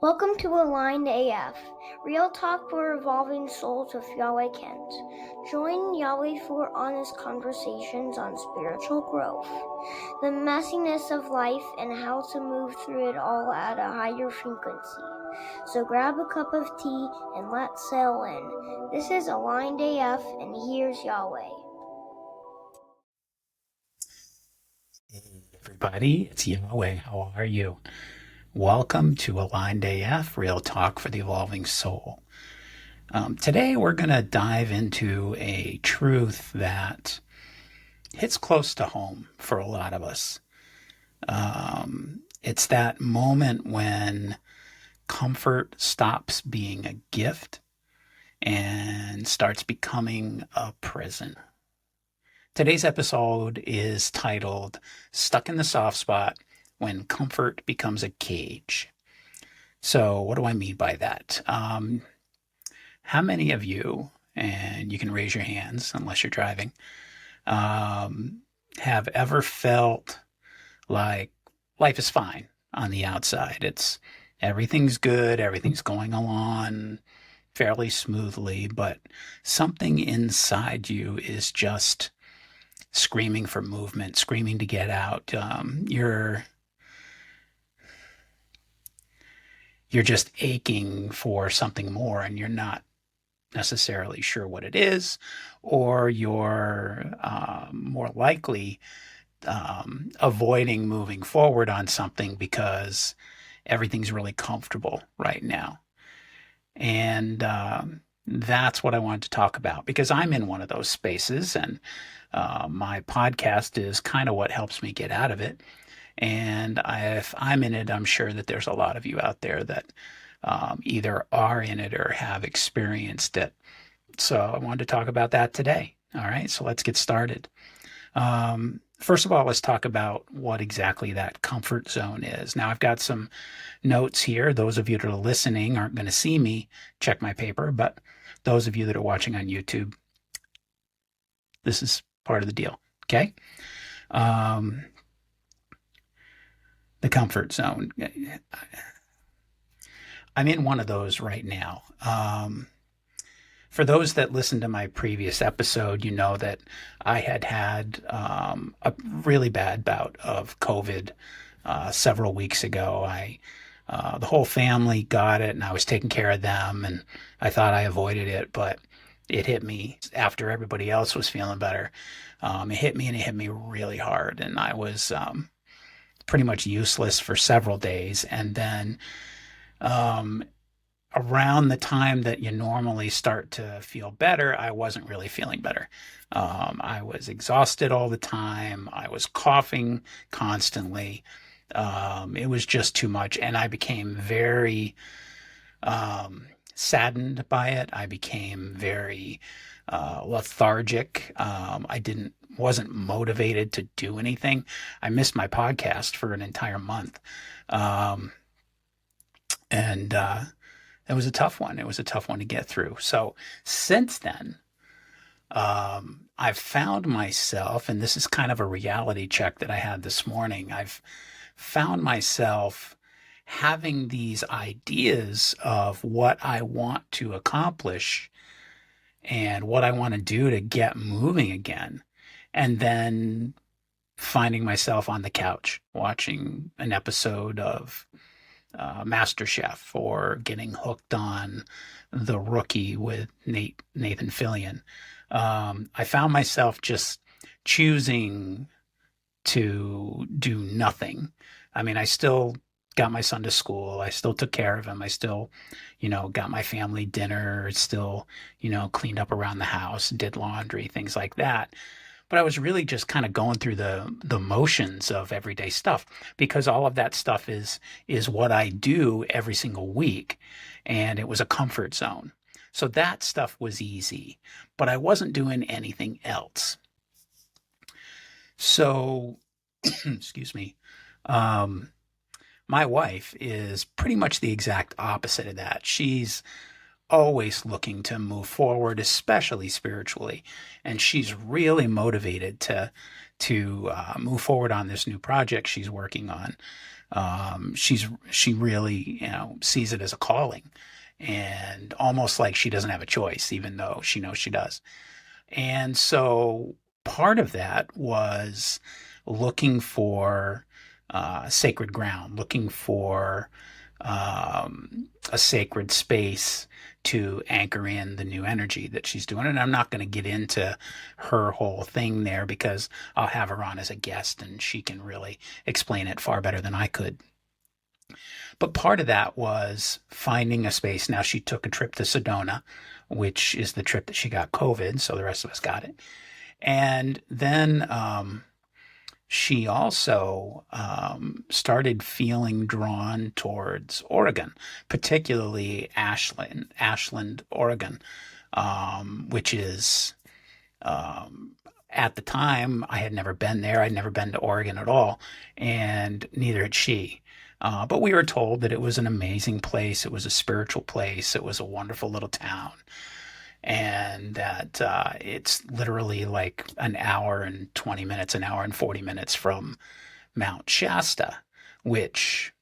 Welcome to Aligned AF, real talk for evolving souls with Yahweh Kent. Join Yahweh for honest conversations on spiritual growth, the messiness of life, and how to move through it all at a higher frequency. So grab a cup of tea and let's sail in. This is Aligned AF, and here's Yahweh. Hey everybody, it's Yahweh. How are you? Welcome to Aligned AF, Real Talk for the Evolving Soul. Today we're going to dive into a truth that hits close to home for a lot of us. It's that moment when comfort stops being a gift and starts becoming a prison. Today's episode is titled Stuck in the Soft Spot When Comfort Becomes a Cage. So what do I mean by that? How many of you, and you can raise your hands unless you're driving, have ever felt like life is fine on the outside? Everything's good, everything's going along fairly smoothly, but something inside you is just screaming for movement, screaming to get out. You're just aching for something more, and you're not necessarily sure what it is, or you're more likely avoiding moving forward on something because everything's really comfortable right now. And that's what I wanted to talk about, because I'm in one of those spaces, and my podcast is kind of what helps me get out of it. And if I'm in it, I'm sure that there's a lot of you out there that either are in it or have experienced it. So I wanted to talk about that today. All right, so let's get started. First of all, let's talk about what exactly that comfort zone is. Now, I've got some notes here. Those of you that are listening aren't going to see me check my paper, but those of you that are watching on YouTube, this is part of the deal, okay? The comfort zone. I'm in one of those right now. For those that listened to my previous episode, you know that I had a really bad bout of COVID several weeks ago. The whole family got it, and I was taking care of them, and I thought I avoided it, but it hit me after everybody else was feeling better. It hit me, and it hit me really hard, and I was pretty much useless for several days. And then around the time that you normally start to feel better, I wasn't really feeling better. I was exhausted all the time. I was coughing constantly. It was just too much, and I became very saddened by it. I became very lethargic. I wasn't motivated to do anything. I missed my podcast for an entire month, and it was a tough one. It was a tough one to get through. So since then, I've found myself, and this is kind of a reality check that I had this morning. I've found myself having these ideas of what I want to accomplish and what I want to do to get moving again. And then finding myself on the couch watching an episode of MasterChef, or getting hooked on The Rookie with Nathan Fillion. I found myself just choosing to do nothing. I mean, I still got my son to school. I still took care of him. I still, got my family dinner, still, cleaned up around the house, did laundry, things like that. But I was really just kind of going through the motions of everyday stuff, because all of that stuff is what I do every single week, and it was a comfort zone. So that stuff was easy, but I wasn't doing anything else. So, excuse me. My wife is pretty much the exact opposite of that. She's always looking to move forward, especially spiritually, and she's really motivated to move forward on this new project she's working on. She really, sees it as a calling, and almost like she doesn't have a choice, even though she knows she does. And so part of that was looking for sacred ground, looking for a sacred space to anchor in the new energy that she's doing. And I'm not going to get into her whole thing there because I'll have her on as a guest and she can really explain it far better than I could. But part of that was finding a space. Now, she took a trip to Sedona, which is the trip that she got COVID, so the rest of us got it. And then she also started feeling drawn towards Oregon, particularly Ashland, Oregon, which is at the time I had never been there. I'd never been to Oregon at all, and neither had she. But we were told that it was an amazing place. It was a spiritual place. It was a wonderful little town, and that it's literally like an hour and 20 minutes, an hour and 40 minutes from Mount Shasta, which,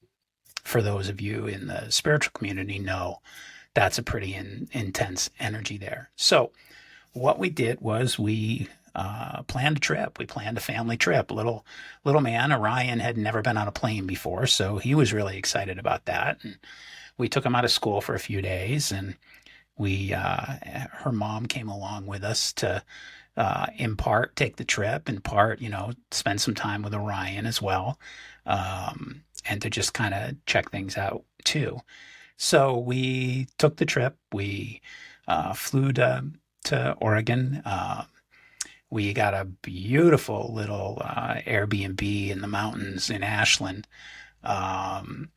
for those of you in the spiritual community, know that's a pretty intense energy there. So, what we did was we planned a trip. We planned a family trip. Little man Orion had never been on a plane before, so he was really excited about that. And we took him out of school for a few days, and her mom came along with us to in part take the trip, in part spend some time with Orion as well, and to just kind of check things out too. So we took the trip. We flew to Oregon. We got a beautiful little Airbnb in the mountains in Ashland, um,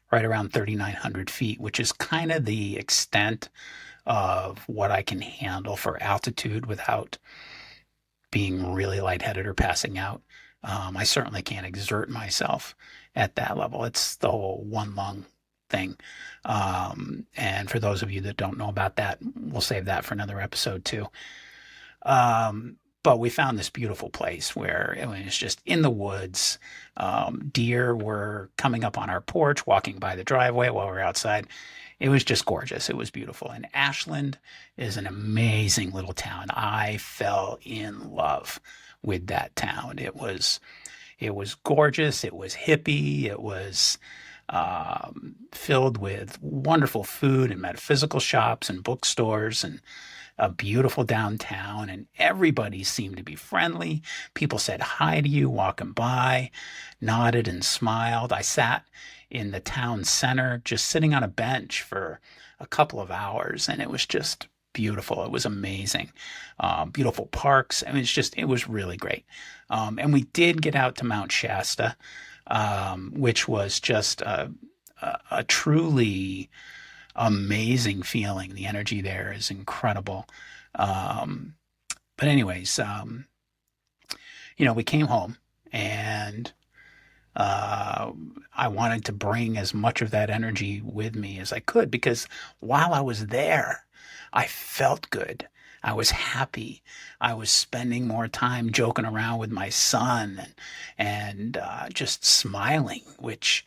right around 3,900 feet, which is kind of the extent of what I can handle for altitude without being really lightheaded or passing out. I certainly can't exert myself at that level. It's the whole one lung thing. And for those of you that don't know about that, we'll save that for another episode too. But we found this beautiful place where it was just in the woods. Deer were coming up on our porch, walking by the driveway while we were outside. It was just gorgeous. It was beautiful. And Ashland is an amazing little town. I fell in love with that town. It was gorgeous. It was hippie. It was filled with wonderful food and metaphysical shops and bookstores and a beautiful downtown, and everybody seemed to be friendly. People said hi to you walking by, nodded and smiled. I sat in the town center, just sitting on a bench for a couple of hours, and it was just beautiful. It was amazing. Beautiful parks. I mean, it was really great. And we did get out to Mount Shasta, which was just a truly amazing feeling. The energy there is incredible. But anyways, we came home, and I wanted to bring as much of that energy with me as I could, because while I was there, I felt good. I was happy. I was spending more time joking around with my son and just smiling, which,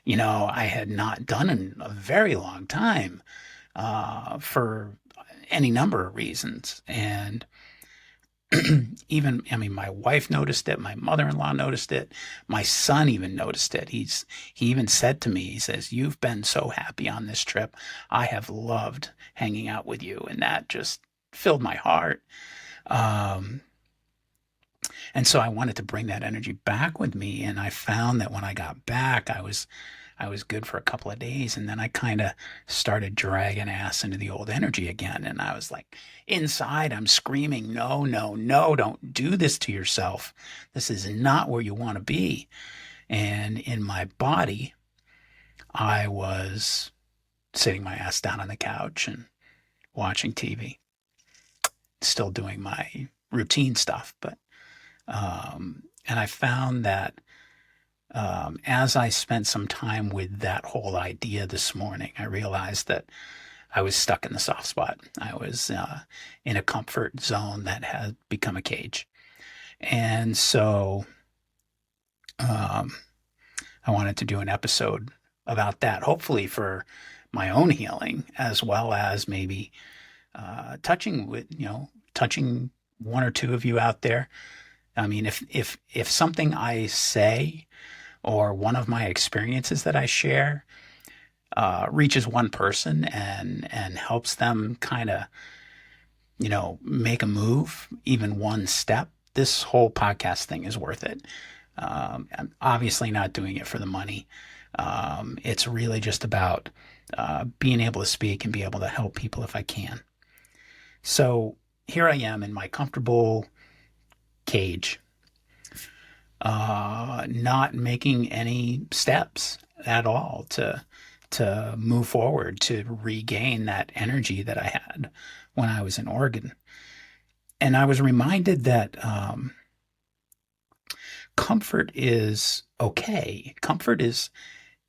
I had not done in a very long time for any number of reasons. And my wife noticed it. My mother-in-law noticed it. My son even noticed it. He even said to me, he says, "You've been so happy on this trip. I have loved hanging out with you." And that just filled my heart. And so I wanted to bring that energy back with me. And I found that when I got back, I was good for a couple of days. And then I kind of started dragging ass into the old energy again. And I was like, inside, I'm screaming, "No, no, no, don't do this to yourself. This is not where you want to be." And in my body, I was sitting my ass down on the couch and watching TV, still doing my routine stuff. But, and I found that as I spent some time with that whole idea this morning, I realized that I was stuck in the soft spot. I was in a comfort zone that had become a cage. And so I wanted to do an episode about that, hopefully for my own healing, as well as maybe touching one or two of you out there. I mean, if something I say or one of my experiences that I share reaches one person and helps them kind of make a move, even one step, this whole podcast thing is worth it. I'm obviously not doing it for the money. It's really just about being able to speak and be able to help people if I can. So here I am in my comfortable cage, not making any steps at all to move forward, to regain that energy that I had when I was in Oregon. And I was reminded that comfort is okay.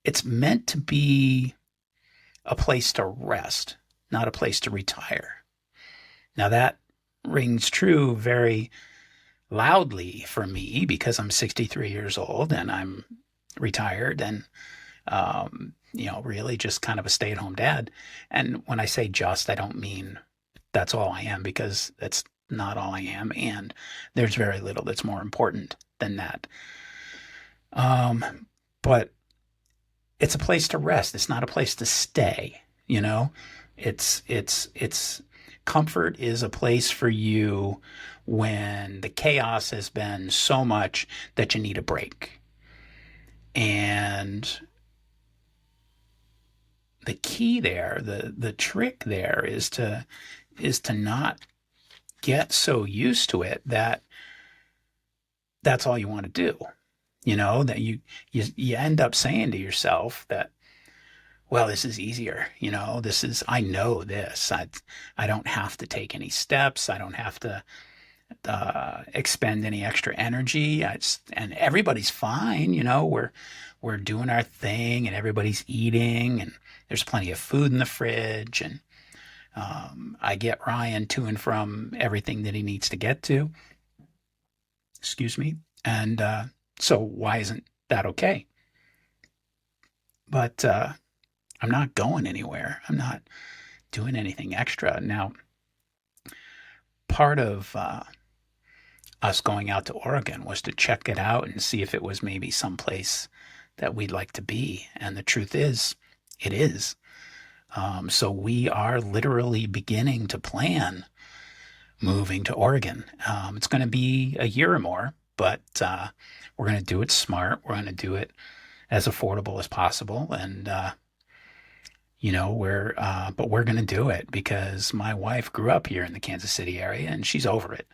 It's meant to be a place to rest, not a place to retire. Now that rings true very loudly for me because I'm 63 years old and I'm retired and really just kind of a stay-at-home dad. And when I say just, I don't mean that's all I am, because that's not all I am, and there's very little that's more important than that. But it's a place to rest. It's not a place to stay. It's comfort is a place for you when the chaos has been so much that you need a break. And the key there, the trick there is to not get so used to it that that's all you want to do. That you end up saying to yourself that, well, this is easier. I know this. I don't have to take any steps. I don't have to expend any extra energy. And everybody's fine. We're doing our thing and everybody's eating and there's plenty of food in the fridge. And I get Ryan to and from everything that he needs to get to. Excuse me. And so why isn't that okay? But I'm not going anywhere. I'm not doing anything extra. Now, part of us going out to Oregon was to check it out and see if it was maybe someplace that we'd like to be. And the truth is, it is. So we are literally beginning to plan moving to Oregon. It's going to be a year or more, but we're going to do it smart. We're going to do it as affordable as possible. And, we're going to do it because my wife grew up here in the Kansas City area and she's over it.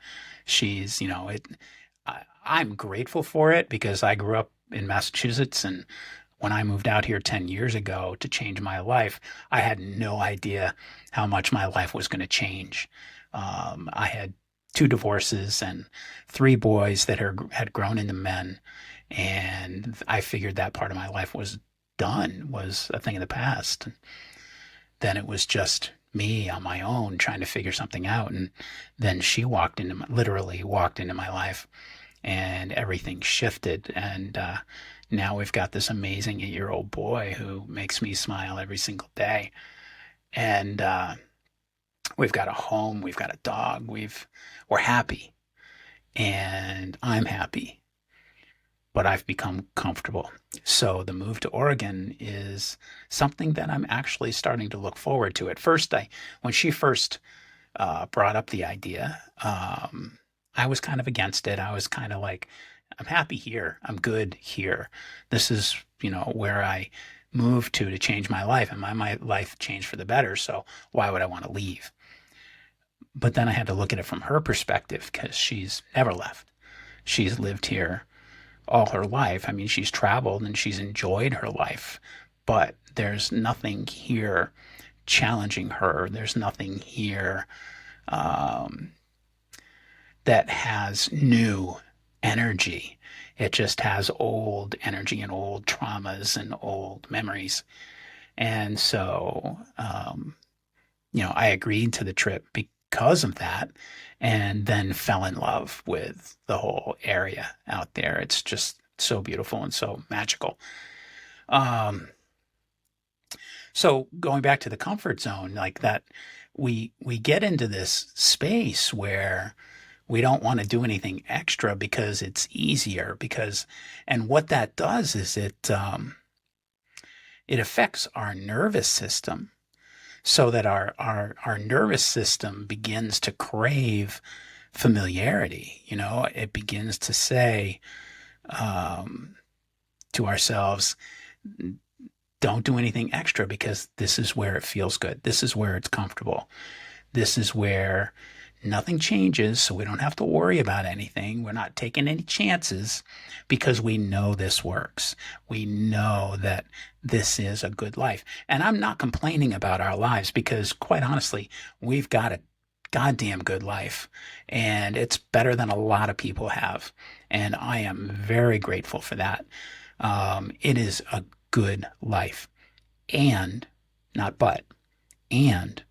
I'm grateful for it because I grew up in Massachusetts, and when I moved out here 10 years ago to change my life, I had no idea how much my life was going to change. I had 2 divorces and 3 boys that had grown into men, and I figured that part of my life was done, was a thing of the past. Then it was just me on my own trying to figure something out, and then she literally walked into my life, and everything shifted. And now we've got this amazing 8-year-old boy who makes me smile every single day. And we've got a home, we've got a dog, we're happy, and I'm happy, but I've become comfortable. So the move to Oregon is something that I'm actually starting to look forward to. At first, when she first brought up the idea, I was kind of against it. I was kind of like, I'm happy here. I'm good here. This is, where I moved to change my life, and my life changed for the better. So why would I want to leave? But then I had to look at it from her perspective because she's never left. She's lived here all her life. I mean, she's traveled and she's enjoyed her life, but there's nothing here challenging her. There's nothing here that has new energy. It just has old energy and old traumas and old memories. And so, I agreed to the trip because of that, and then fell in love with the whole area out there. It's just so beautiful and so magical. Um, so going back to the comfort zone, like that, we get into this space where we don't want to do anything extra because it's easier. Because, and what that does is it affects our nervous system, so that our nervous system begins to crave familiarity. You know, it begins to say um, to ourselves, don't do anything extra because this is where it feels good. This is where it's comfortable. This is where nothing changes, so we don't have to worry about anything. We're not taking any chances because we know this works. We know that this is a good life. And I'm not complaining about our lives because, quite honestly, we've got a goddamn good life, and it's better than a lot of people have. And I am very grateful for that. It is a good life. And, not but, and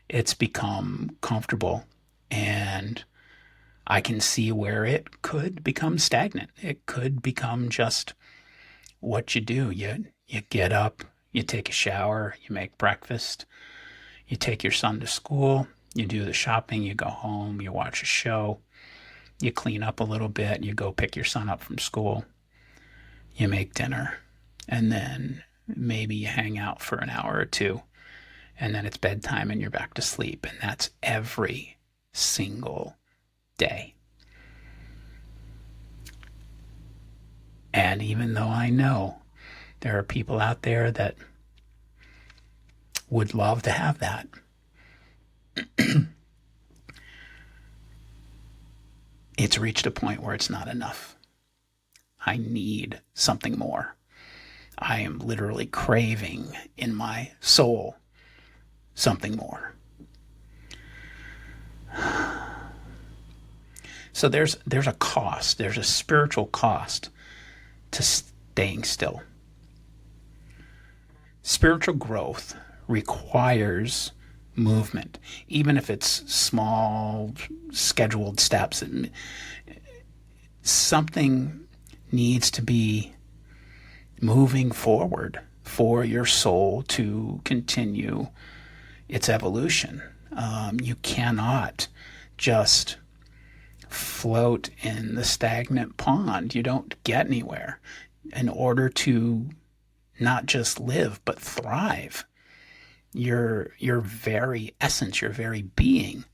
it's become comfortable, and I can see where it could become stagnant. It could become just what you do. You get up, you take a shower, you make breakfast, you take your son to school, you do the shopping, you go home, you watch a show, you clean up a little bit, you go pick your son up from school, you make dinner, and then maybe you hang out for an hour or two, and then it's bedtime and you're back to sleep. And that's every single day. And even though I know there are people out there that would love to have that, it's reached a point where it's not enough. I need something more. I am literally craving in my soul something more. So there's a cost, there's a spiritual cost to staying still. Spiritual growth requires movement, even if it's small, scheduled steps. Something needs to be moving forward for your soul to continue its evolution. You cannot just float in the stagnant pond. You don't get anywhere. In order to not just live, but thrive, your very essence, your very being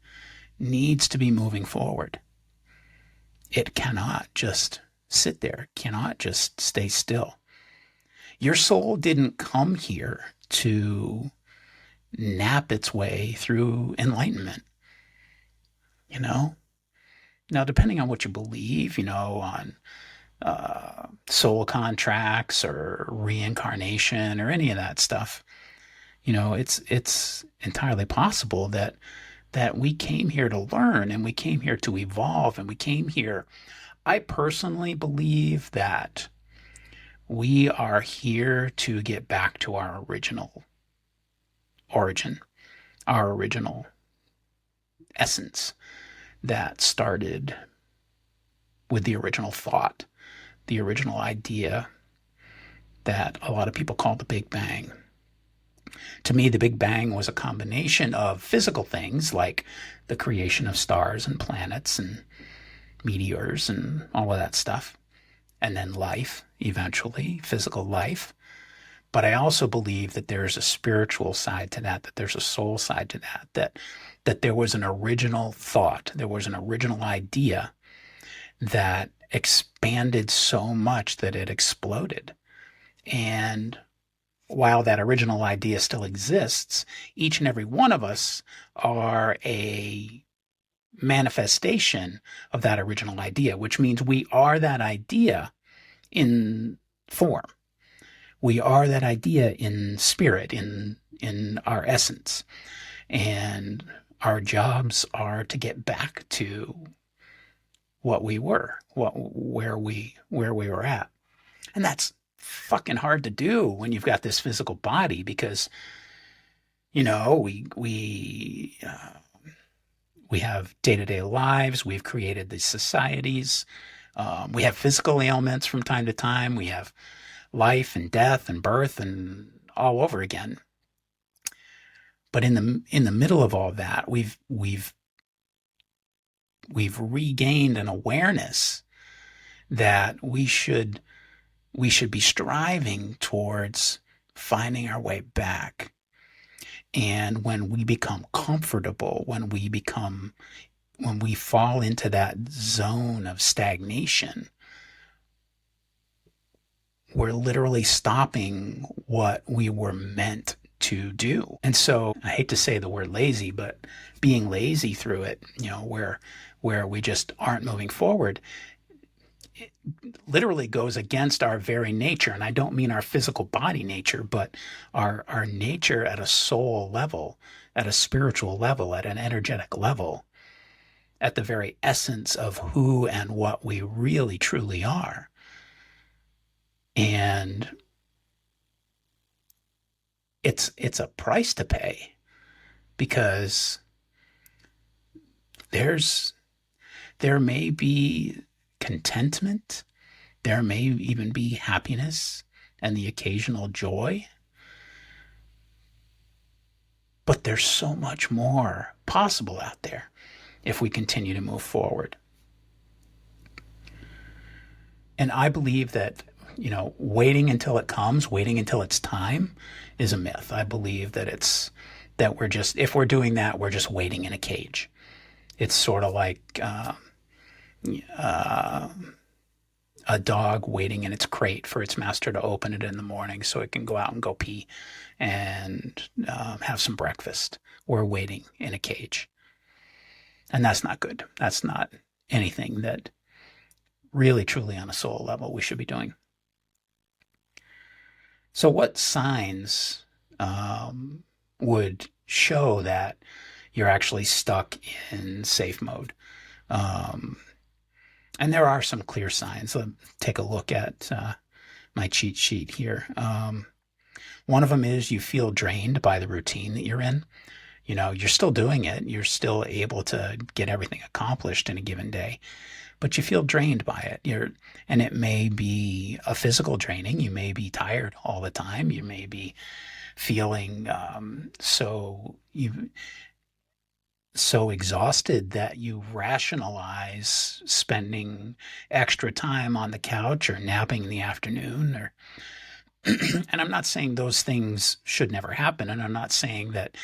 needs to be moving forward. It cannot just sit there, it cannot just stay still. Your soul didn't come here to nap its way through enlightenment. You know? Now, depending on what you believe, on soul contracts or reincarnation or any of that stuff, it's entirely possible that we came here to learn, and we came here to evolve, and we came here. I personally believe that we are here to get back to our original origin, our original essence that started with the original thought, the original idea that a lot of people call the Big Bang. To me, the Big Bang was a combination of physical things like the creation of stars and planets and meteors and all of that stuff, and then life, eventually, physical life. But I also believe that there's a spiritual side to that, that there's a soul side to that there was an original thought, there was an original idea that expanded so much that it exploded. And while that original idea still exists, each and every one of us are a manifestation of that original idea, which means we are that idea in form. We are that idea in spirit, in our essence. And our jobs are to get back to what we were, where we were at. And that's fucking hard to do when you've got this physical body, because we have day-to-day lives. We've created these societies. We have physical ailments from time to time. We have life and death and birth and all over again. But in the middle of all that, we've regained an awareness that we should be striving towards finding our way back. And when we become comfortable, when we fall into that zone of stagnation, we're literally stopping what we were meant to do. And so I hate to say the word lazy, but being lazy through it, where we just aren't moving forward, it literally goes against our very nature. And I don't mean our physical body nature, but our nature at a soul level, at a spiritual level, at an energetic level, at the very essence of who and what we really truly are. And it's a price to pay, because there may be contentment, there may even be happiness and the occasional joy, but there's so much more possible out there if we continue to move forward. And I believe that, waiting until it comes, waiting until it's time is a myth. I believe that if we're doing that, we're just waiting in a cage. It's sort of like a dog waiting in its crate for its master to open it in the morning so it can go out and go pee and have some breakfast. We're waiting in a cage. And that's not good. That's not anything that really, truly on a soul level we should be doing. So what signs would show that you're actually stuck in safe mode? And there are some clear signs. Let's take a look at my cheat sheet here. One of them is you feel drained by the routine that you're in. You're still doing it. You're still able to get everything accomplished in a given day, but you feel drained by it. And it may be a physical draining. You may be tired all the time. You may be feeling so exhausted that you rationalize spending extra time on the couch or napping in the afternoon. Or and I'm not saying those things should never happen, and I'm not saying that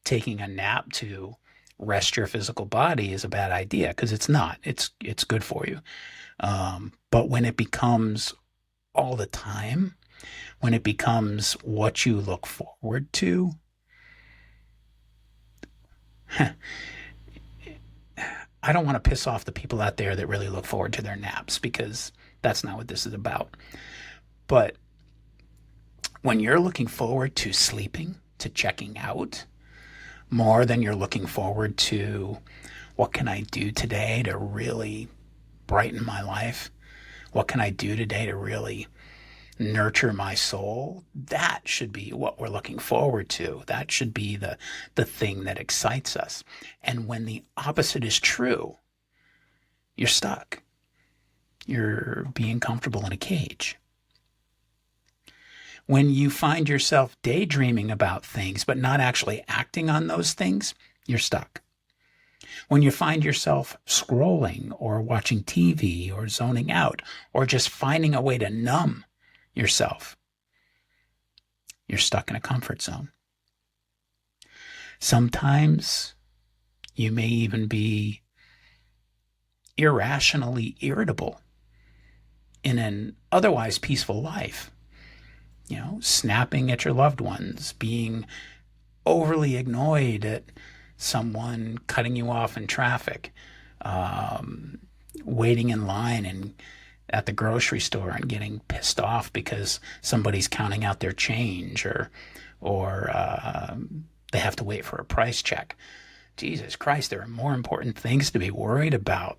taking a nap to rest your physical body is a bad idea, because it's not. It's good for you. But when it becomes all the time, when it becomes what you look forward to, I don't want to piss off the people out there that really look forward to their naps, because that's not what this is about. But when you're looking forward to sleeping, to checking out, more than you're looking forward to what can I do today to really brighten my life? What can I do today to really nurture my soul? That should be what we're looking forward to. That should be the thing that excites us. And when the opposite is true, you're stuck. You're being comfortable in a cage. When you find yourself daydreaming about things but not actually acting on those things, you're stuck. When you find yourself scrolling or watching TV or zoning out or just finding a way to numb yourself, you're stuck in a comfort zone. Sometimes you may even be irrationally irritable in an otherwise peaceful life. Snapping at your loved ones, being overly annoyed at someone cutting you off in traffic, waiting in line and at the grocery store and getting pissed off because somebody's counting out their change, or they have to wait for a price check. Jesus Christ, there are more important things to be worried about.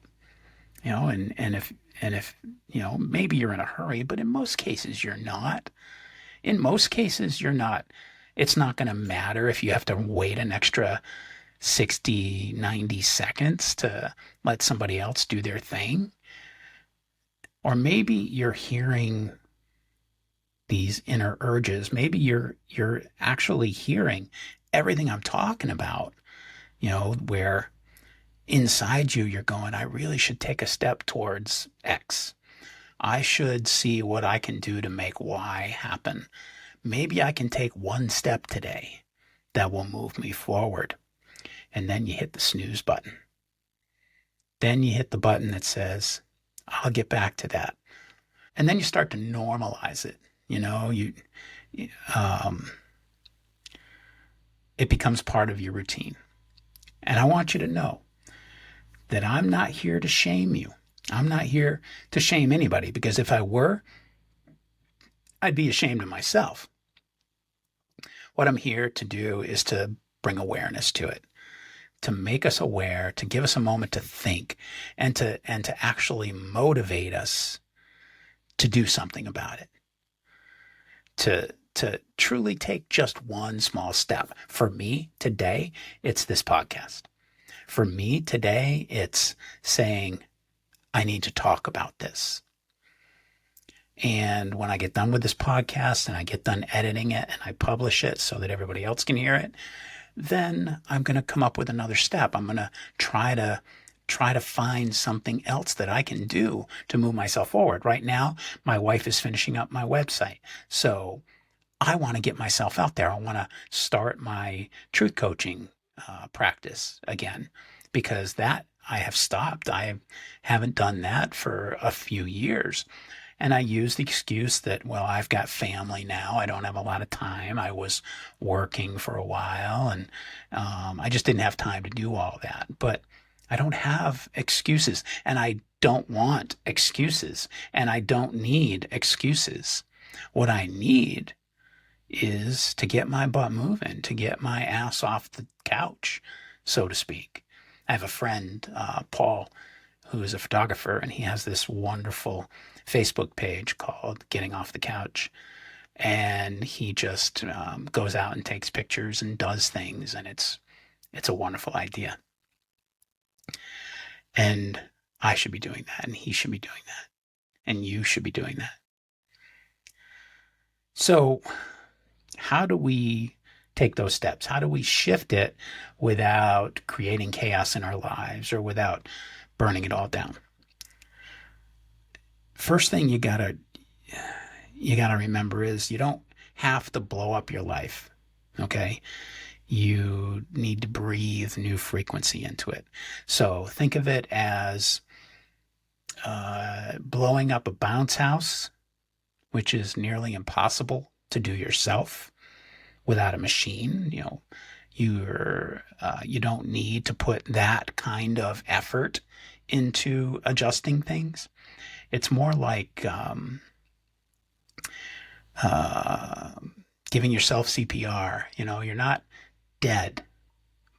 And if maybe you're in a hurry, but in most cases you're not. In most cases you're not. It's not going to matter if you have to wait an extra 60, 90 seconds to let somebody else do their thing. Or maybe you're hearing these inner urges. Maybe you're actually hearing everything I'm talking about, where inside you you're going, I really should take a step towards X. I should see what I can do to make Y happen. Maybe I can take one step today that will move me forward. And then you hit the snooze button. Then you hit the button that says, I'll get back to that. And then you start to normalize it. Um, it becomes part of your routine. And I want you to know that I'm not here to shame you. I'm not here to shame anybody, because if I were, I'd be ashamed of myself. What I'm here to do is to bring awareness to it, to make us aware, to give us a moment to think, and to actually motivate us to do something about it. To truly take just one small step. For me today, it's this podcast. For me today, it's saying, I need to talk about this. And when I get done with this podcast and I get done editing it and I publish it so that everybody else can hear it, then I'm going to come up with another step. I'm going to try to find something else that I can do to move myself forward. Right now, my wife is finishing up my website. So I want to get myself out there. I want to start my truth coaching practice again, because that I have stopped. I haven't done that for a few years. And I use the excuse that, well, I've got family now. I don't have a lot of time. I was working for a while, and I just didn't have time to do all that. But I don't have excuses, and I don't want excuses, and I don't need excuses. What I need is to get my butt moving, to get my ass off the couch, so to speak. I have a friend, Paul, who is a photographer, and he has this wonderful Facebook page called Getting Off the Couch. And he just goes out and takes pictures and does things, and it's a wonderful idea. And I should be doing that, and he should be doing that, and you should be doing that. So how do we take those steps? How do we shift it without creating chaos in our lives or without burning it all down? First thing you gotta remember is you don't have to blow up your life. Okay? You need to breathe new frequency into it. So think of it as blowing up a bounce house, which is nearly impossible to do yourself without a machine. You don't need to put that kind of effort into adjusting things. It's more like giving yourself CPR. You're not dead,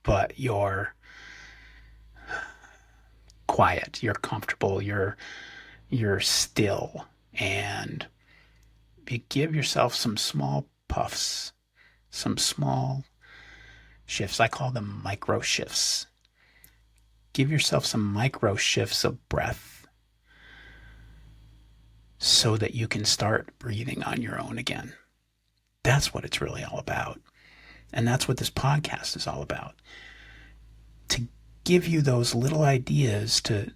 but you're quiet, you're comfortable, you're still, and you give yourself some small puffs, some small shifts. I call them micro shifts. Give yourself some micro shifts of breath so that you can start breathing on your own again. That's what it's really all about. And that's what this podcast is all about. To give you those little ideas, to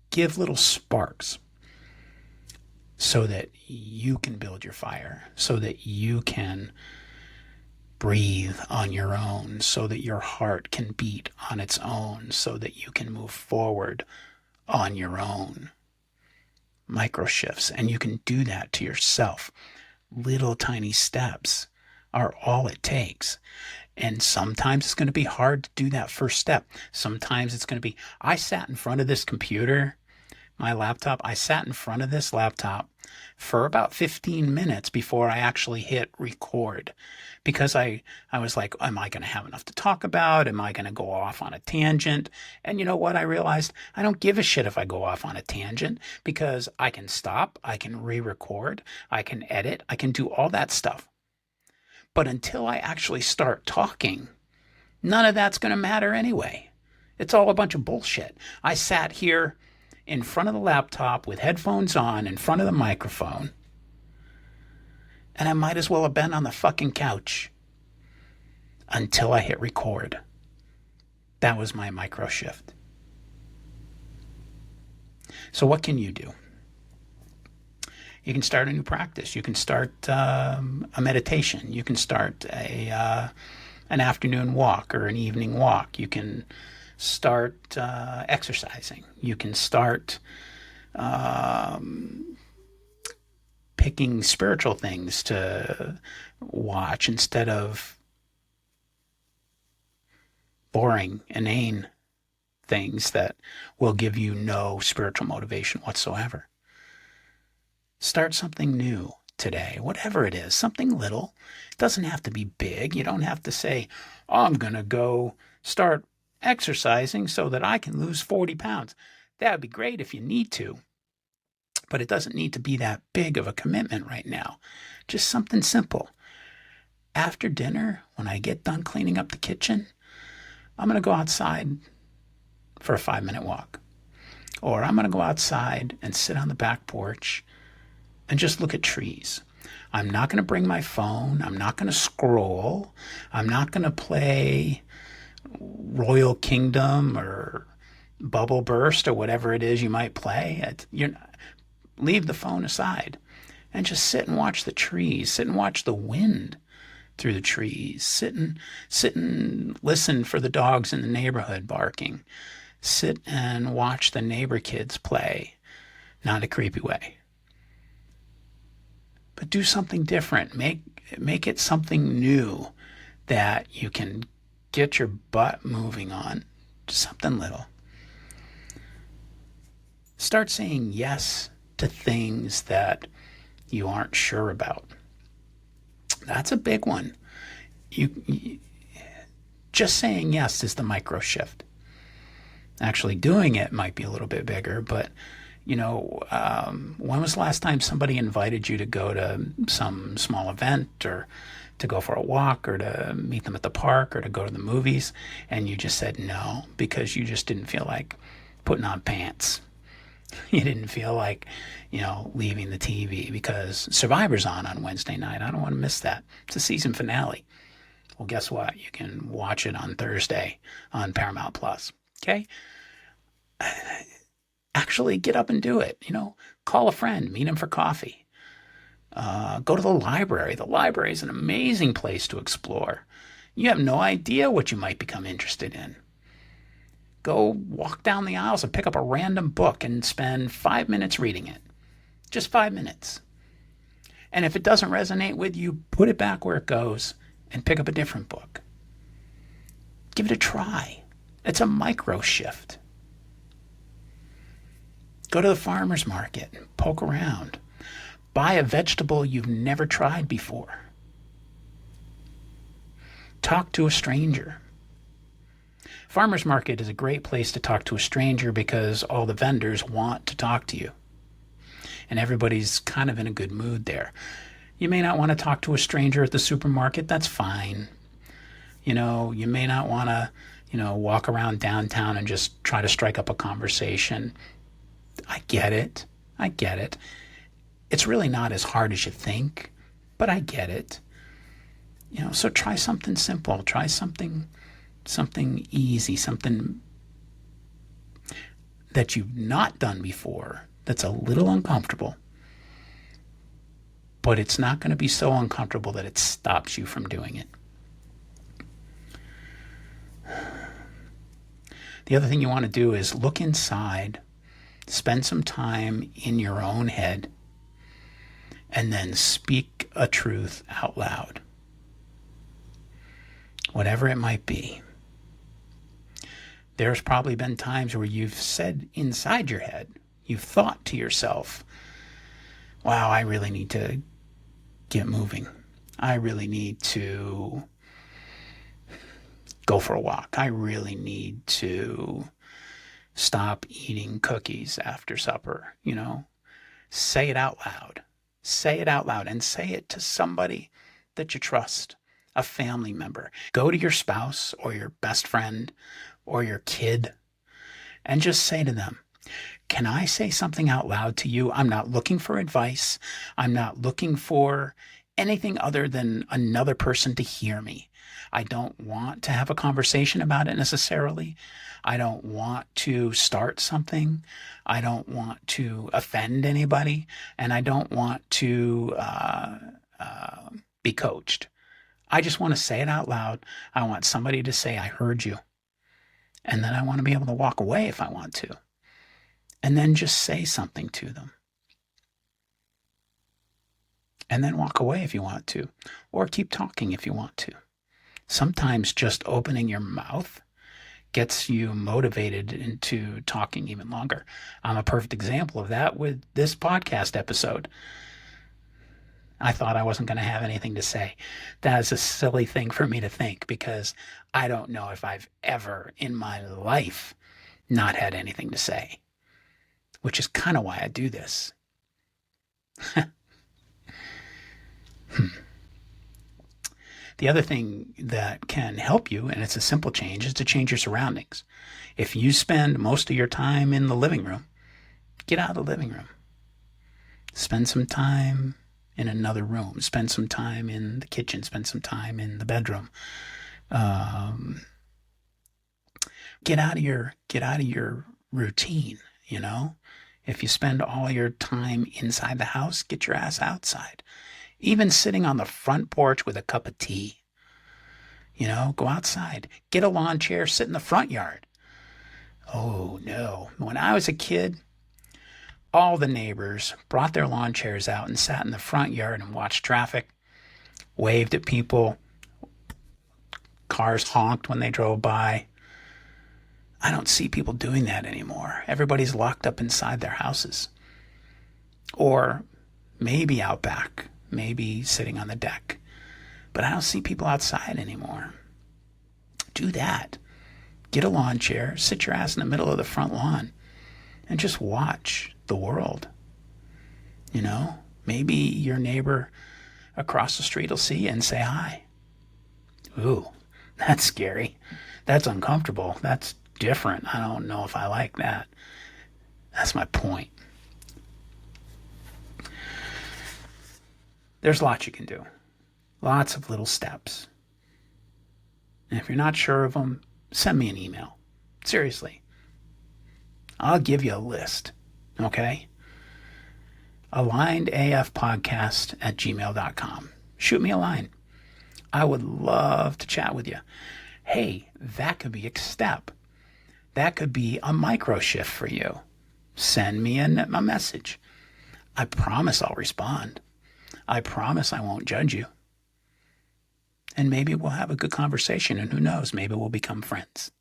give little sparks so that you can build your fire, so that you can breathe on your own, so that your heart can beat on its own, so that you can move forward on your own. Micro shifts, and you can do that to yourself. Little tiny steps are all it takes. And sometimes it's going to be hard to do that first step. Sometimes it's going to be, I sat in front of this computer, my laptop, I sat in front of this laptop for about 15 minutes before I actually hit record, because I was like, am I going to have enough to talk about? Am I going to go off on a tangent? And you know what? I realized I don't give a shit if I go off on a tangent, because I can stop, I can re-record, I can edit, I can do all that stuff. But until I actually start talking, none of that's going to matter anyway. It's all a bunch of bullshit. I sat here in front of the laptop with headphones on, in front of the microphone, And I might as well have been on the fucking couch until I hit record. That was my micro shift. So what can you do? You can start a new practice. You can start a meditation. You can start an afternoon walk or an evening walk. You can start exercising. You can start picking spiritual things to watch instead of boring, inane things that will give you no spiritual motivation whatsoever. Start something new today, whatever it is, something little. It doesn't have to be big. You don't have to say, oh, I'm going to go start exercising so that I can lose 40 pounds. That would be great if you need to, but it doesn't need to be that big of a commitment right now. Just something simple. After dinner, when I get done cleaning up the kitchen, I'm going to go outside for a 5-minute walk. Or I'm going to go outside and sit on the back porch and just look at trees. I'm not going to bring my phone. I'm not going to scroll. I'm not going to play Royal Kingdom or Bubble Burst or whatever it is you might play. Leave the phone aside and just sit and watch the trees. Sit and watch the wind through the trees. Sit and listen for the dogs in the neighborhood barking. Sit and watch the neighbor kids play. Not in a creepy way. But do something different. Make it something new that you can get your butt moving on. Just something little. Start saying yes to things that you aren't sure about. That's a big one. You just saying yes is the micro shift. Actually doing it might be a little bit bigger, but when was the last time somebody invited you to go to some small event or to go for a walk or to meet them at the park or to go to the movies and you just said no because you just didn't feel like putting on pants? You didn't feel like, leaving the TV because Survivor's on Wednesday night. I don't want to miss that. It's the season finale. Well, guess what? You can watch it on Thursday on Paramount Plus. Okay? Actually get up and do it. Call a friend, meet him for coffee. Go to the library. The library is an amazing place to explore. You have no idea what you might become interested in. Go walk down the aisles and pick up a random book and spend 5 minutes reading it. Just 5 minutes. And if it doesn't resonate with you, put it back where it goes and pick up a different book. Give it a try. It's a micro shift. Go to the farmer's market and poke around. Buy a vegetable you've never tried before. Talk to a stranger. Farmer's market is a great place to talk to a stranger because all the vendors want to talk to you. And everybody's kind of in a good mood there. You may not want to talk to a stranger at the supermarket. That's fine. You may not want to, walk around downtown and just try to strike up a conversation. I get it. It's really not as hard as you think, but I get it. So try something simple. Try something easy, something that you've not done before that's a little uncomfortable, but it's not going to be so uncomfortable that it stops you from doing it. The other thing you want to do is look inside, spend some time in your own head, and then speak a truth out loud. Whatever it might be. There's probably been times where you've said inside your head, you've thought to yourself, wow, I really need to get moving. I really need to go for a walk. I really need to stop eating cookies after supper. Say it out loud. Say it out loud and say it to somebody that you trust, a family member. Go to your spouse or your best friend or your kid and just say to them, can I say something out loud to you? I'm not looking for advice. I'm not looking for anything other than another person to hear me. I don't want to have a conversation about it necessarily. I don't want to start something. I don't want to offend anybody. And I don't want to be coached. I just want to say it out loud. I want somebody to say, I heard you. And then I want to be able to walk away if I want to. And then just say something to them. And then walk away if you want to. Or keep talking if you want to. Sometimes just opening your mouth gets you motivated into talking even longer. I'm a perfect example of that with this podcast episode. I thought I wasn't going to have anything to say. That is a silly thing for me to think, because I don't know if I've ever in my life not had anything to say, which is kind of why I do this. The other thing that can help you, and it's a simple change, is to change your surroundings. If you spend most of your time in the living room, get out of the living room. Spend some time in another room. Spend some time in the kitchen. Spend some time in the bedroom. Get out of your routine, you know? If you spend all your time inside the house, get your ass outside. Even sitting on the front porch with a cup of tea. You know, go outside. Get a lawn chair, sit in the front yard. Oh, no. When I was a kid, all the neighbors brought their lawn chairs out and sat in the front yard and watched traffic, waved at people. Cars honked when they drove by. I don't see people doing that anymore. Everybody's locked up inside their houses. Or maybe out back. Maybe sitting on the deck. But I don't see people outside anymore. Do that. Get a lawn chair, sit your ass in the middle of the front lawn, and just watch the world. You know, maybe your neighbor across the street will see you and say hi. Ooh, that's scary. That's uncomfortable. That's different. I don't know if I like that. That's my point. There's lots you can do. Lots of little steps. And if you're not sure of them, send me an email. Seriously. I'll give you a list. Okay? alignedafpodcast@gmail.com. Shoot me a line. I would love to chat with you. Hey, that could be a step. That could be a micro shift for you. Send me a message. I promise I'll respond. I promise I won't judge you. And maybe we'll have a good conversation, and who knows, maybe we'll become friends.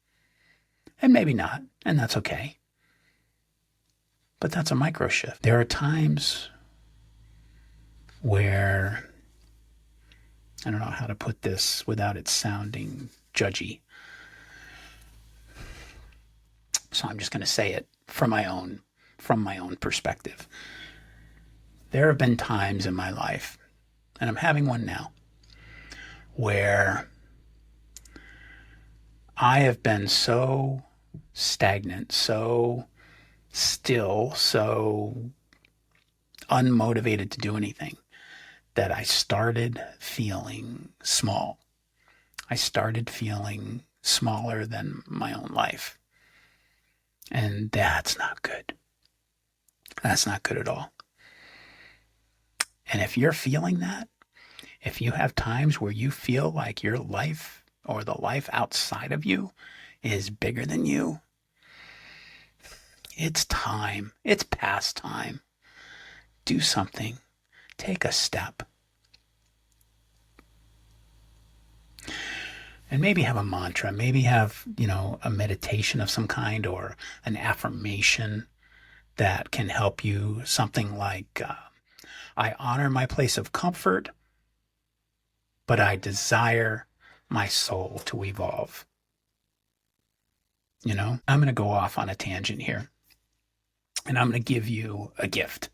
And maybe not, and that's okay. But that's a micro shift. There are times where, I don't know how to put this without it sounding judgy. So I'm just going to say it from my own perspective. There have been times in my life, and I'm having one now, where I have been so stagnant, so still, so unmotivated to do anything, that I started feeling small. I started feeling smaller than my own life. And that's not good. That's not good at all. And if you're feeling that, if you have times where you feel like your life or the life outside of you is bigger than you, it's time. It's past time. Do something. Take a step. And maybe have a mantra. Maybe have, a meditation of some kind, or an affirmation that can help you. Something like, I honor my place of comfort, but I desire my soul to evolve. I'm going to go off on a tangent here, and I'm going to give you a gift.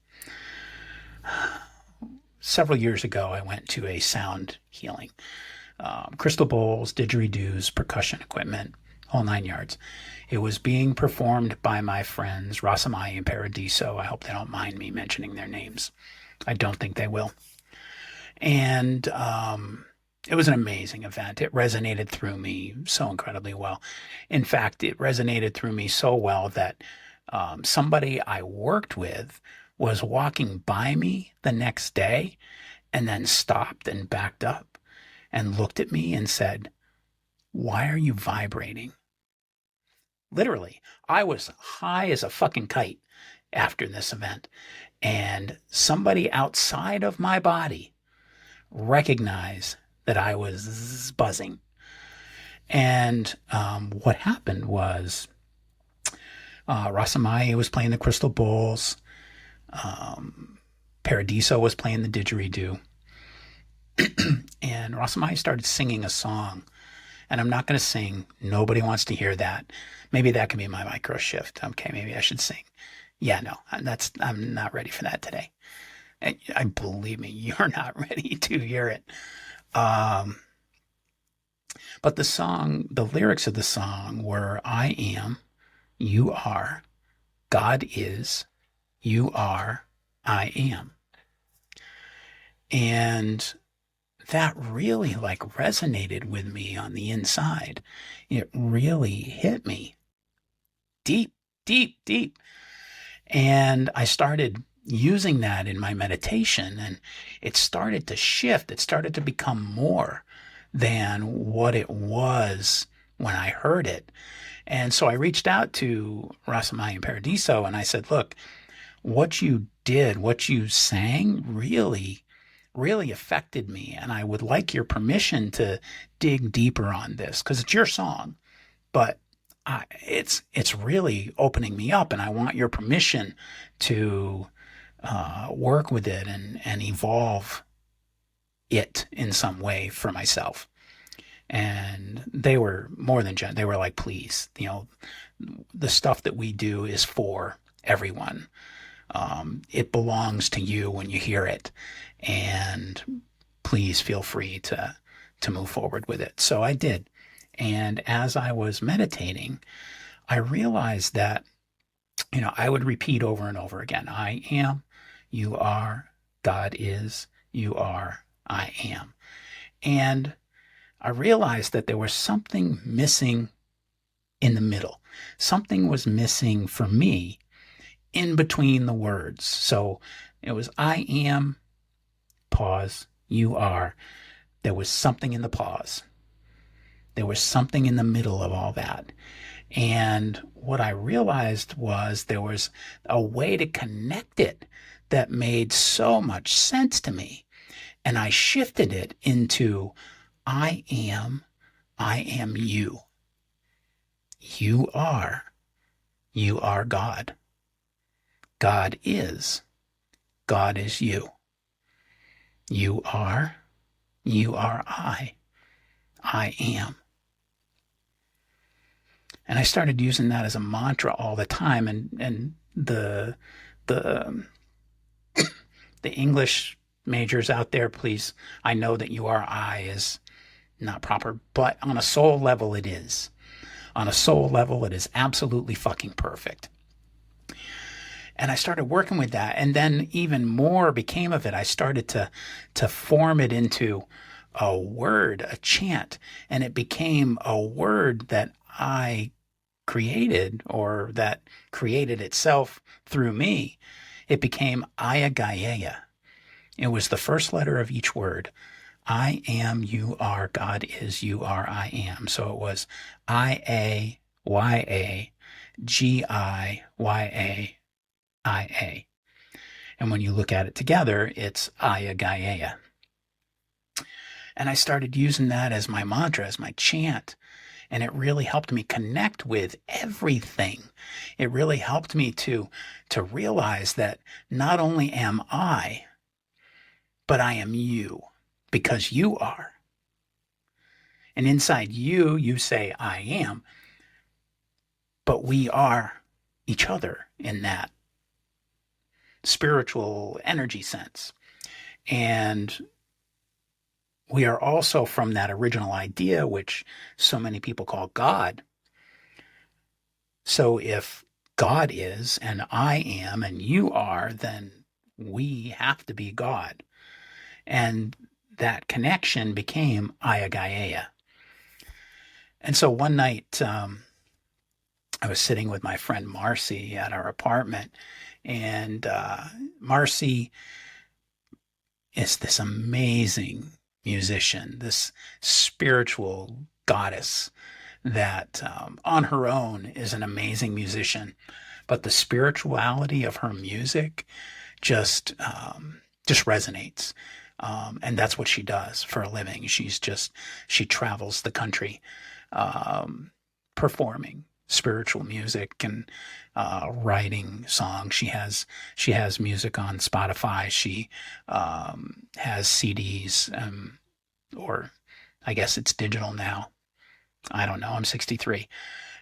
Several years ago, I went to a sound healing. Crystal bowls, didgeridoos, percussion equipment, whole 9 yards. It was being performed by my friends Rasamai and Paradiso. I hope they don't mind me mentioning their names. I don't think they will. And it was an amazing event. It resonated through me so incredibly well. In fact, it resonated through me so well that somebody I worked with was walking by me the next day and then stopped and backed up and looked at me and said, "Why are you vibrating?" Literally, I was high as a fucking kite after this event. And somebody outside of my body recognized that I was buzzing. And what happened was Rasamaya was playing the crystal bowls. Paradiso was playing the didgeridoo. And Rasamaya started singing a song. And I'm not going to sing. Nobody wants to hear that. Maybe that can be my micro shift. Okay, maybe I should sing. Yeah, no, I'm not ready for that today. I believe me, you're not ready to hear it. Um, but the lyrics of the song were, "I am, you are, God is, you are, I am." And that really like resonated with me on the inside. It really hit me deep, deep, deep. And I started using that in my meditation, and it started to shift. It started to become more than what it was when I heard it. And so I reached out to Rasamai and Paradiso and I said, "Look, what you did, what you sang really, really affected me. And I would like your permission to dig deeper on this because it's your song, but it's really opening me up, and I want your permission to work with it and evolve it in some way for myself." And they were more than they were like, "Please, the stuff that we do is for everyone. It belongs to you when you hear it, and please feel free to move forward with it." So I did. And as I was meditating, I realized that, I would repeat over and over again, "I am, you are, God is, you are, I am." And I realized that there was something missing in the middle. Something was missing for me in between the words. So it was, "I am," pause, "you are." There was something in the pause. There was something in the middle of all that. And what I realized was there was a way to connect it that made so much sense to me. And I shifted it into, I am you. You are God. God is you. You are I am. And I started using that as a mantra all the time. And the the English majors out there, please, I know that "you are I" is not proper, but on a soul level, it is. On a soul level, it is absolutely fucking perfect. And I started working with that, and then even more became of it. I started to form it into a word, a chant, and it became a word that I created, or that created itself through me. It became Ayagayeya. It was the first letter of each word. I am, you are, God is, you are, I am. So it was Ayagaia. And when you look at it together, it's Ayagaia. And I started using that as my mantra, as my chant. And it really helped me connect with everything. It really helped me to realize that not only am I, but I am you, because you are. And inside you, you say, "I am," but we are each other in that spiritual energy sense. And we are also from that original idea, which so many people call God. So if God is, and I am, and you are, then we have to be God. And that connection became Ayagaea. And so one night, I was sitting with my friend Marcy at our apartment, and Marcy is this amazing musician, this spiritual goddess that on her own is an amazing musician, but the spirituality of her music just resonates. And that's what she does for a living. She travels the country performing spiritual music and writing songs. She has music on Spotify. She has CDs, or I guess it's digital now. I don't know. I'm 63,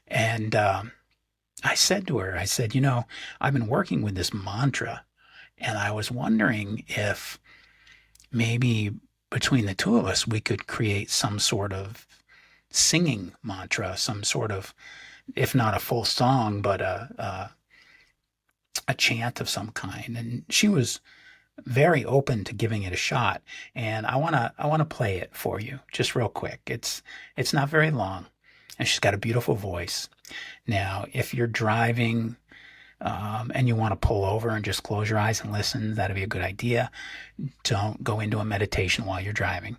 and I said to her, I said, I've been working with this mantra, and I was wondering if maybe between the two of us we could create some sort of singing mantra, some sort of, if not a full song, but a chant of some kind. And she was very open to giving it a shot. And I wanna play it for you just real quick. It's not very long, and she's got a beautiful voice. Now, if you're driving and you want to pull over and just close your eyes and listen, that'd be a good idea. Don't go into a meditation while you're driving.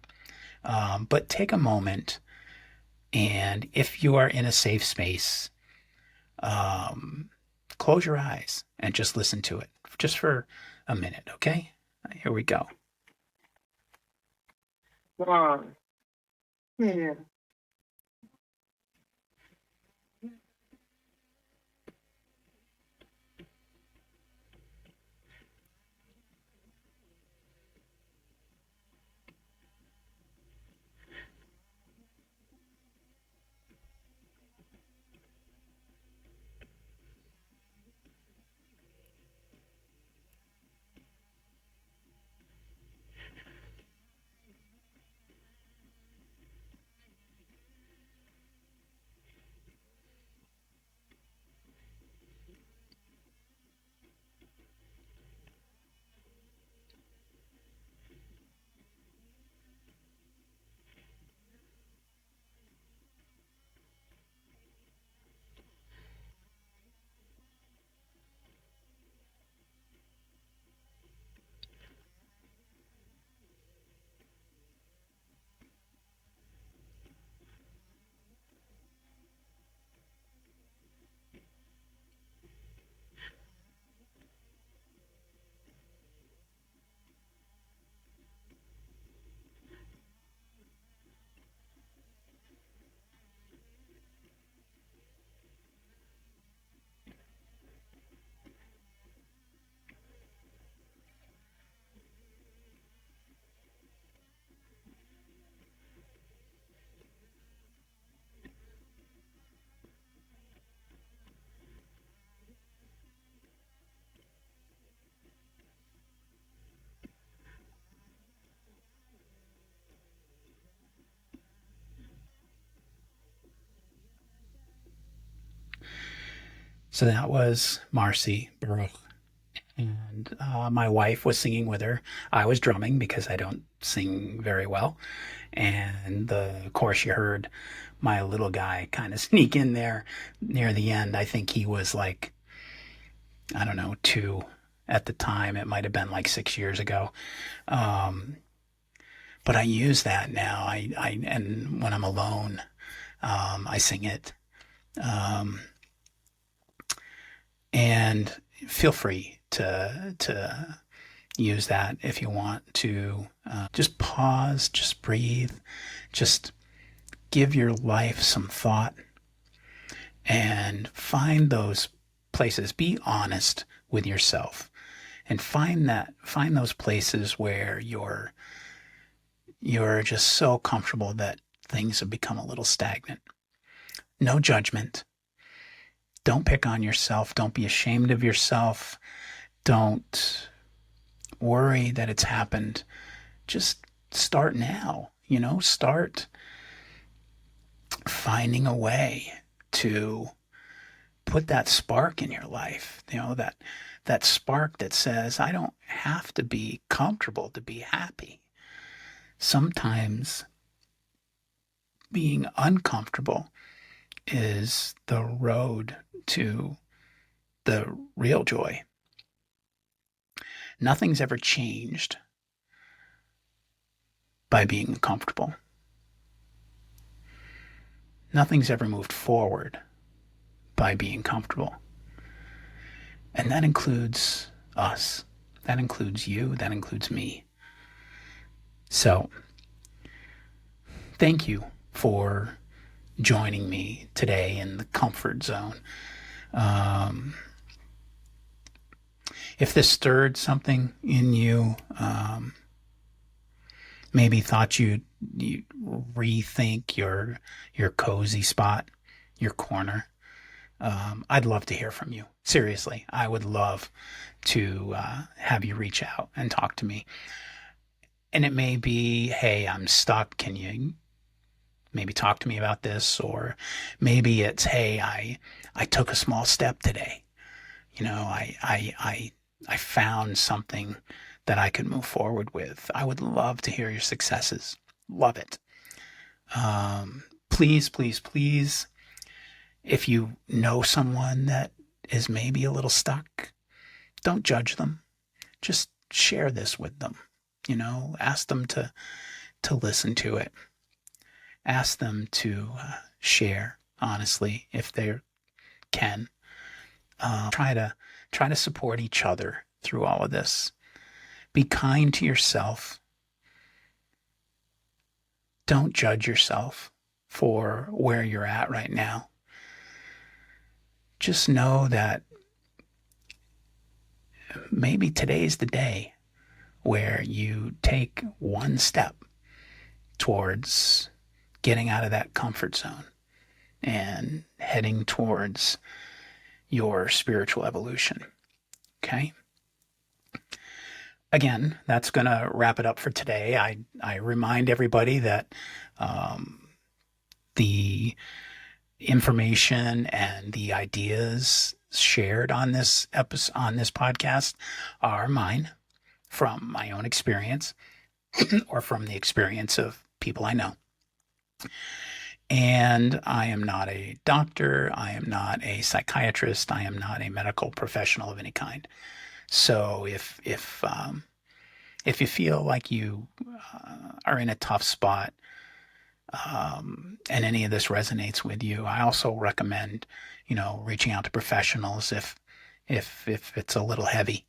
But take a moment, and if you are in a safe space, um, close your eyes and just listen to it just for a minute, okay? Here we go. One, two. So that was Marcy Baruch. And my wife was singing with her. I was drumming because I don't sing very well. And of course, you heard my little guy kind of sneak in there near the end. I think he was like, I don't know, 2 at the time. It might have been like 6 years ago. Um, but I use that now. And when I'm alone, I sing it. Um, and feel free to use that if you want to. Just pause, just breathe, just give your life some thought, and find those places. Be honest with yourself, and find those places where you're just so comfortable that things have become a little stagnant. No judgment. Don't pick on yourself. Don't be ashamed of yourself. Don't worry that it's happened. Just start now. Start finding a way to put that spark in your life. That spark that says, I don't have to be comfortable to be happy. Sometimes being uncomfortable is the road to the real joy. Nothing's ever changed by being uncomfortable. Nothing's ever moved forward by being comfortable. And that includes us. That includes you. That includes me. So, thank you for joining me today in the comfort zone. If this stirred something in you, maybe thought you'd rethink your cozy spot, your corner, I'd love to hear from you. Seriously, I would love to have you reach out and talk to me. And it may be, hey, I'm stuck. Can you maybe talk to me about this? Or maybe it's, hey, I took a small step today. I found something that I could move forward with. I would love to hear your successes. Love it. Please, please, please, if you know someone that is maybe a little stuck, don't judge them. Just share this with them. Ask them to listen to it. Ask them to share honestly if they can. Try to support each other through all of this. Be kind to yourself. Don't judge yourself for where you're at right now. Just know that maybe today's the day where you take one step towards getting out of that comfort zone and heading towards your spiritual evolution. Okay? Again, that's going to wrap it up for today. I remind everybody that the information and the ideas shared on this episode, on this podcast, are mine from my own experience or from the experience of people I know. And I am not a doctor. I am not a psychiatrist. I am not a medical professional of any kind. So if you feel like you are in a tough spot, and any of this resonates with you, I also recommend, reaching out to professionals if it's a little heavy,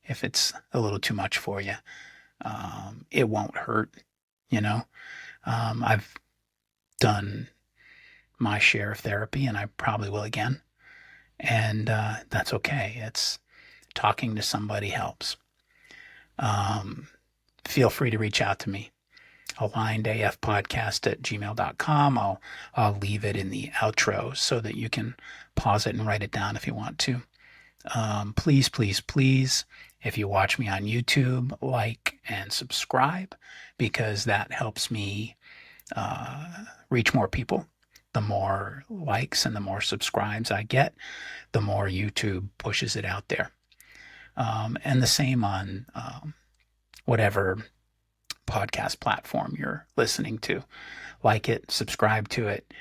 if it's a little too much for you. It won't hurt, I've done my share of therapy, and I probably will again. And that's okay. It's talking to somebody helps. Feel free to reach out to me. alignedafpodcast@gmail.com. I'll leave it in the outro so that you can pause it and write it down if you want to. Please, please, please, if you watch me on YouTube, like and subscribe, because that helps me reach more people. The more likes and the more subscribes I get, the more YouTube pushes it out there. And the same on whatever podcast platform you're listening to. Like it, subscribe to it,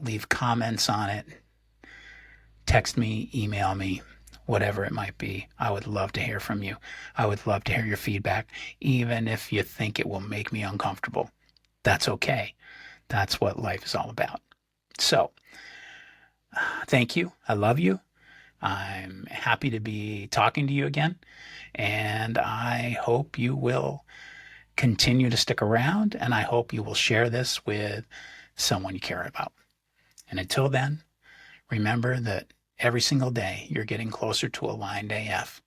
leave comments on it, text me, email me, whatever it might be. I would love to hear from you. I would love to hear your feedback, even if you think it will make me uncomfortable. That's okay. That's what life is all about. So, thank you. I love you. I'm happy to be talking to you again, and I hope you will continue to stick around, and I hope you will share this with someone you care about. And until then, remember that every single day you're getting closer to Aligned AF,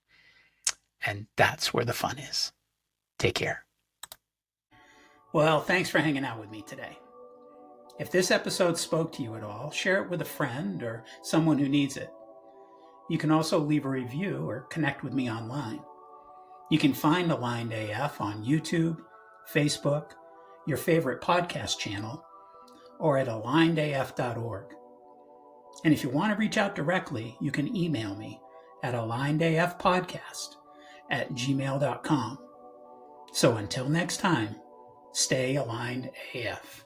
and that's where the fun is. Take care. Well, thanks for hanging out with me today. If this episode spoke to you at all, share it with a friend or someone who needs it. You can also leave a review or connect with me online. You can find Aligned AF on YouTube, Facebook, your favorite podcast channel, or at alignedaf.org. And if you want to reach out directly, you can email me at alignedafpodcast@gmail.com. So until next time, Stay aligned AF.